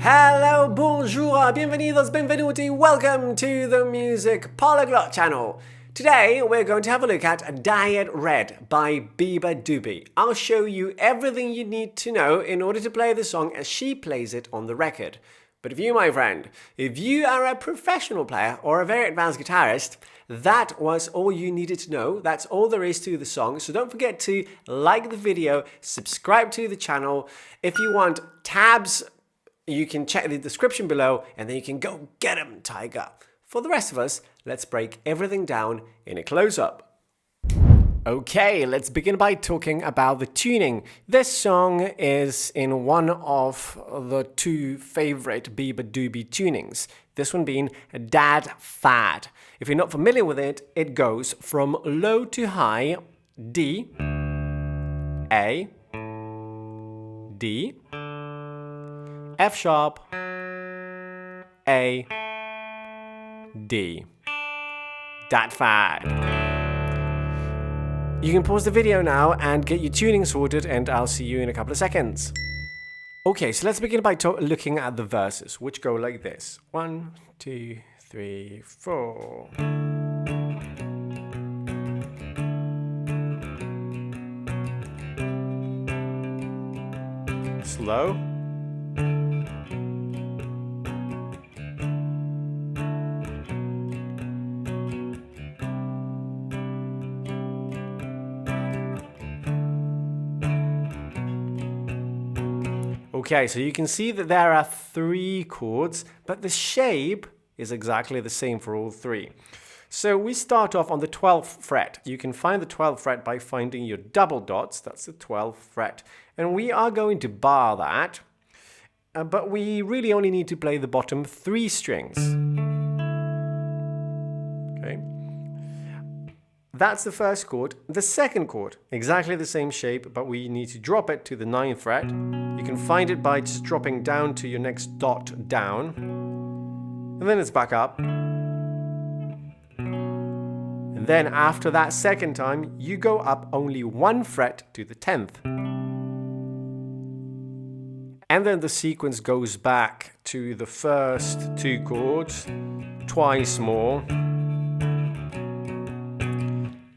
Hello, bonjour, bienvenidos, benvenuti, welcome to the Music Polyglot channel. Today we're going to have a look at Diet Red by Beabadoobee. I'll show you everything you need to know in order to play the song as she plays it on the record. But if you, my friend, if you are a professional player or a very advanced guitarist, that was all you needed to know. That's all there is to the song. So don't forget to like the video, subscribe to the channel. If you want tabs, you can check the description below and then you can go get them, Tiger. For the rest of us, let's break everything down in a close-up. Okay, let's begin by talking about the tuning. This song is in one of the two favorite Beabadoobee tunings. This one being Dad Fad. If you're not familiar with it, it goes from low to high, D, A, D, F sharp, A, D. Dad Fad. You can pause the video now and get your tuning sorted, and I'll see you in a couple of seconds. Okay, so let's begin by looking at the verses, which go like this. 1, 2, 3, 4. Slow. Okay, so you can see that there are 3 chords, but the shape is exactly the same for all 3. So we start off on the 12th fret. You can find the 12th fret by finding your double dots. That's the 12th fret. And we are going to bar that, but we really only need to play the bottom 3 strings. Okay. That's the first chord. The second chord, exactly the same shape, but we need to drop it to the 9th fret. You can find it by just dropping down to your next dot down. And then it's back up. And then after that second time, you go up only 1 fret to the 10th. And then the sequence goes back to the first 2 chords, twice more.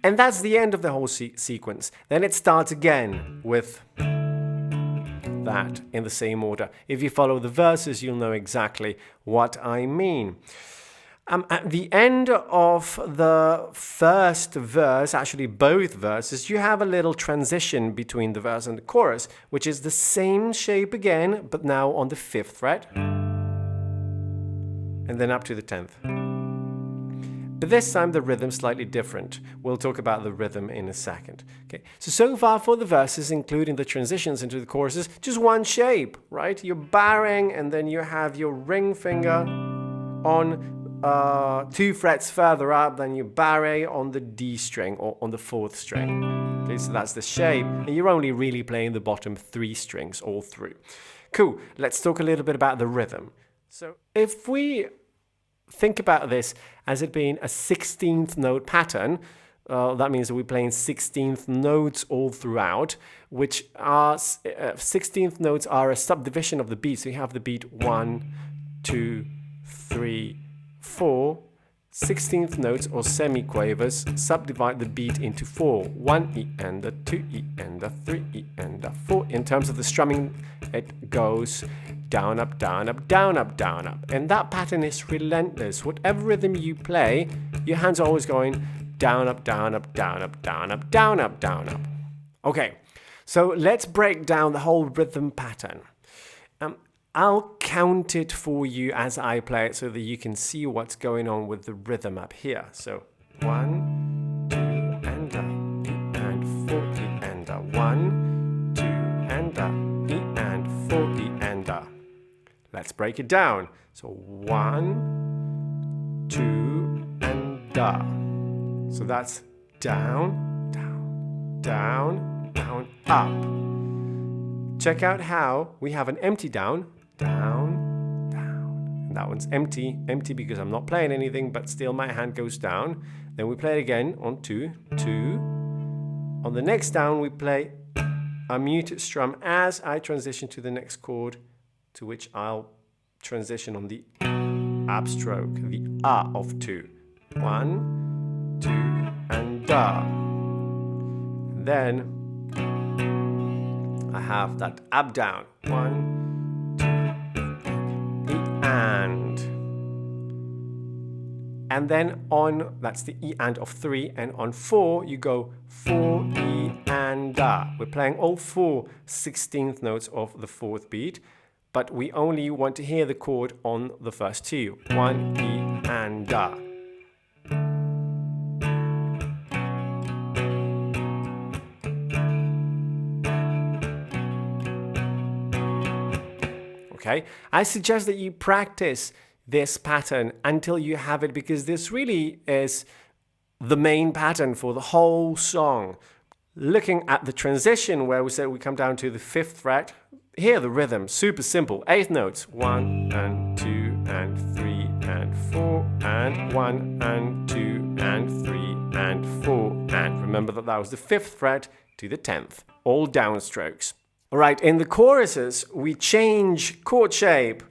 And that's the end of the whole sequence. Then it starts again with that in the same order. If you follow the verses, you'll know exactly what I mean. At the end of the first verse, actually both verses, you have a little transition between the verse and the chorus, which is the same shape again, but now on the 5th fret. And then up to the 10th. But this time the rhythm's slightly different. We'll talk about the rhythm in a second. Okay. So far for the verses, including the transitions into the choruses, just one shape, right? You're barring and then you have your ring finger on 2 frets further up, then you barre on the D string or on the 4th string. Okay, so that's the shape, and you're only really playing the bottom 3 strings all through. Cool, let's talk a little bit about the rhythm. So if we think about this as it being a 16th note pattern. That means that we're playing 16th notes all throughout, which are 16th notes are a subdivision of the beat. So you have the beat 1, 2, 3, 4. 16th notes or semiquavers subdivide the beat into 4. 1 E and a 2 E and a 3 E and a 4. In terms of the strumming, it goes down, up, down, up, down, up, down, up. And that pattern is relentless. Whatever rhythm you play, your hands are always going down, up, down, up, down, up, down, up, down, up, down, up. Okay, so let's break down the whole rhythm pattern. I'll count it for you as I play it so that you can see what's going on with the rhythm up here. So 1, 2, and a, E and 4, E and a, 1, 2, and a, E and 4, E and a. Let's break it down. So 1, 2, and a. So that's down, down, down, down, up. Check out how we have an empty down, down, down. And that one's empty because I'm not playing anything, but still my hand goes down. Then we play it again on 2, 2. On the next down, we play a muted strum as I transition to the next chord, to which I'll transition on the upstroke, the of 2. 1, 2, and da. Then I have that up down. 1, 2, the and. And then on, that's the E and of 3, and on 4 you go 4, E and da. We're playing all 4 16th notes of the 4th beat, but we only want to hear the chord on the first 2. 1, E and da. Okay, I suggest that you practice this pattern until you have it, because this really is the main pattern for the whole song. Looking at the transition where we said we come down to the 5th fret, here the rhythm, super simple, 8 notes, 1 and 2 and 3 and 4 and 1 and 2 and 3 and 4, and remember that was the 5th fret to the 10th, all downstrokes. All right, in the choruses we change chord shape.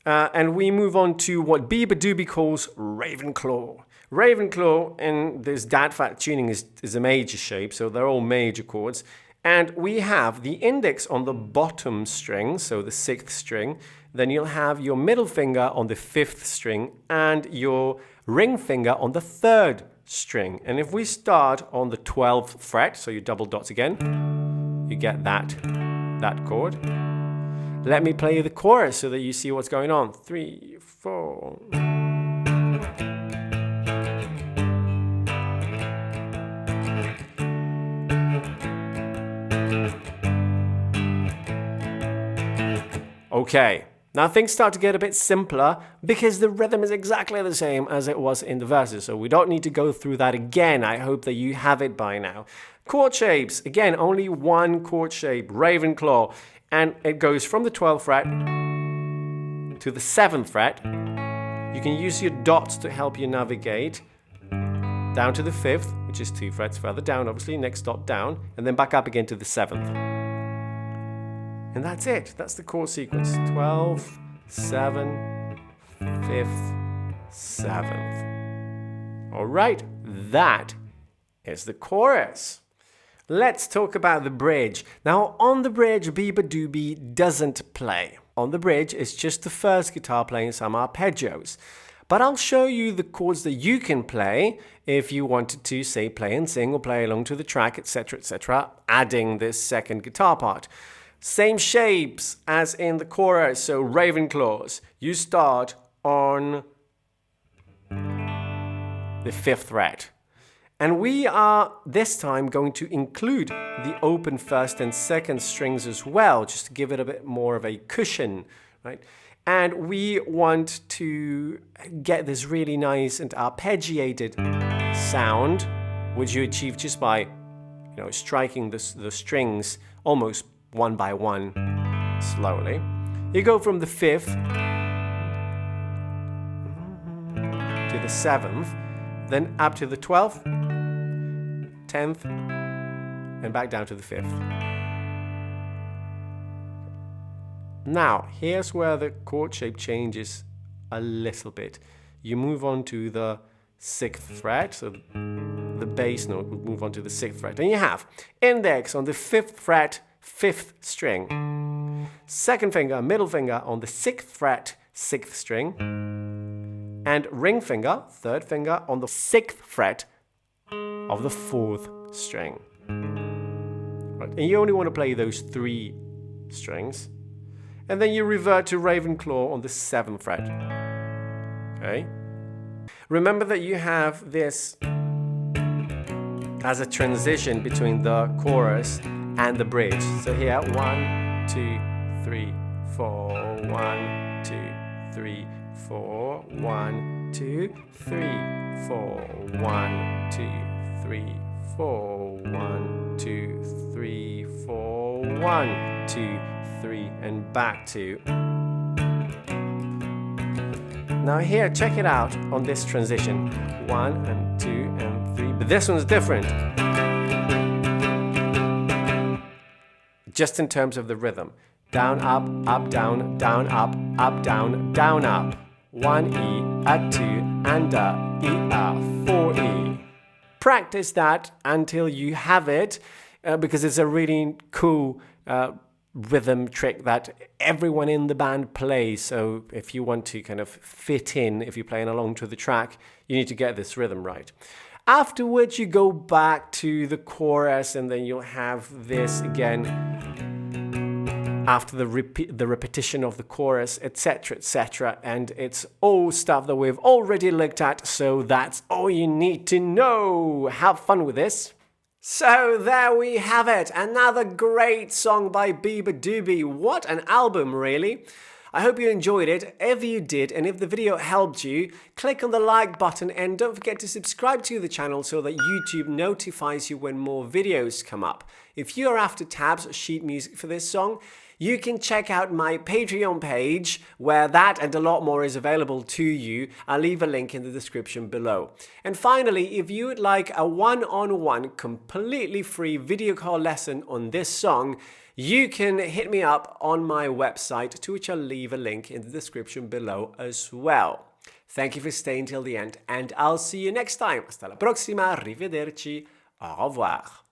And we move on to what Beabadoobee calls Ravenclaw. Ravenclaw in this dad-fat tuning is a major shape, so they're all major chords. And we have the index on the bottom string, so the 6th string. Then you'll have your middle finger on the 5th string and your ring finger on the 3rd string. And if we start on the 12th fret, so you double dots again, you get that chord. Let me play the chorus so that you see what's going on. 3, 4. Okay, now things start to get a bit simpler because the rhythm is exactly the same as it was in the verses, so we don't need to go through that again. I hope that you have it by now. Chord shapes, again, only one chord shape, Ravenclaw. And it goes from the 12th fret to the 7th fret. You can use your dots to help you navigate down to the 5th, which is 2 frets further down, obviously, next dot down, and then back up again to the 7th. And that's it. That's the chord sequence. 12th, 7th, 5th, 7th. All right, that is the chorus. Let's talk about the bridge. Now, on the bridge, Beabadoobee doesn't play. On the bridge, it's just the first guitar playing some arpeggios. But I'll show you the chords that you can play if you wanted to, say, play and sing or play along to the track, etc., adding this second guitar part. Same shapes as in the chorus, so Ravenclaws. You start on the 5th fret. And we are this time going to include the open 1st and 2nd strings as well, just to give it a bit more of a cushion, right? And we want to get this really nice and arpeggiated sound, which you achieve just by, striking the strings almost one by one, slowly. You go from the 5th to the 7th, then up to the 12th, 10th, and back down to the 5th. Now, here's where the chord shape changes a little bit. You move on to the 6th fret, so the bass note will move on to the 6th fret. And you have index on the 5th fret, 5th string. Second finger, middle finger on the 6th fret, 6th string. And ring finger, 3rd finger, on the 6th fret of the 4th string. Right. And you only want to play those 3 strings. And then you revert to Ravenclaw on the 7th fret. Okay? Remember that you have this as a transition between the chorus and the bridge. So here, 1, 2, 3, 4, 1, 2, 3, 4, 1, 2, 3, 4, 1, 2, 3, 4, 1, 2, 3, 4, 1, 2, 3, and back to. Now here, check it out on this transition. 1 and 2 and 3, but this one's different. Just in terms of the rhythm. down, up, down, up, down, down, up. 1 E, a 2, and a E, a 4 E. Practice that until you have it, because it's a really cool rhythm trick that everyone in the band plays. So if you want to kind of fit in, if you're playing along to the track, you need to get this rhythm right. Afterwards, you go back to the chorus, and then you'll have this again after the repetition of the chorus, etc., etc. And it's all stuff that we've already looked at, so that's all you need to know. Have fun with this. So there we have it, another great song by Beabadoobee. What an album, really. I hope you enjoyed it. If you did, and if the video helped you, click on the like button and don't forget to subscribe to the channel so that YouTube notifies you when more videos come up. If you're after tabs, sheet music for this song, you can check out my Patreon page where that and a lot more is available to you. I'll leave a link in the description below. And finally, if you would like a one-on-one completely free video call lesson on this song, you can hit me up on my website, to which I'll leave a link in the description below as well. Thank you for staying till the end, and I'll see you next time. Hasta la prossima, arrivederci, au revoir.